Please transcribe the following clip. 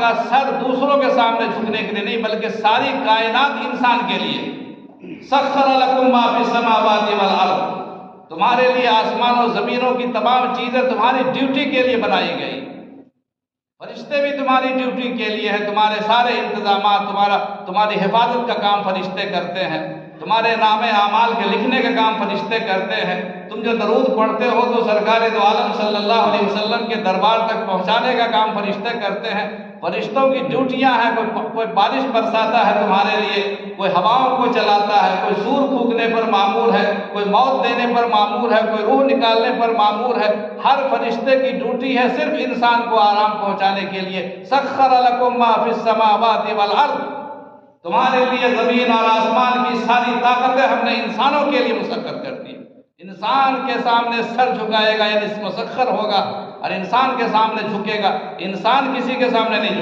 کا سر دوسروں کے سامنے جھکنے کے لیے نہیں بلکہ ساری کائنات انسان کے لیے۔ سخر لکم ما فی السماوات والارض، تمہارے لیے آسمان و زمینوں کی تمام چیزیں تمہاری ڈیوٹی کے لیے بنائی گئی۔ فرشتے بھی تمہاری ڈیوٹی کے لیے ہیں، تمہارے سارے انتظامات، تمہاری حفاظت کا کام فرشتے کرتے ہیں، تمہارے نام اعمال کے لکھنے کا کام فرشتے کرتے ہیں۔ تم جو درود پڑھتے ہو تو سرکار دو عالم صلی اللہ علیہ وسلم کے دربار تک پہنچانے کا کام فرشتے کرتے ہیں۔ فرشتوں کی ڈیوٹیاں ہیں، کوئی بارش برساتا ہے تمہارے لیے، کوئی ہواؤں کو چلاتا ہے، کوئی سور پھونکنے پر مامور ہے، کوئی موت دینے پر مامور ہے، کوئی روح نکالنے پر مامور ہے۔ ہر فرشتے کی ڈیوٹی ہے صرف انسان کو آرام پہنچانے کے لیے۔ سخر لکم ما فی السماوات والارض، تمہارے لیے زمین اور آسمان کی ساری طاقتیں ہم نے انسانوں کے لیے مسخر کر دی۔ انسان کے سامنے سر جھکائے گا یعنی مسخر ہوگا، اور انسان کے سامنے جھکے گا، انسان کسی کے سامنے نہیں جھکے گا۔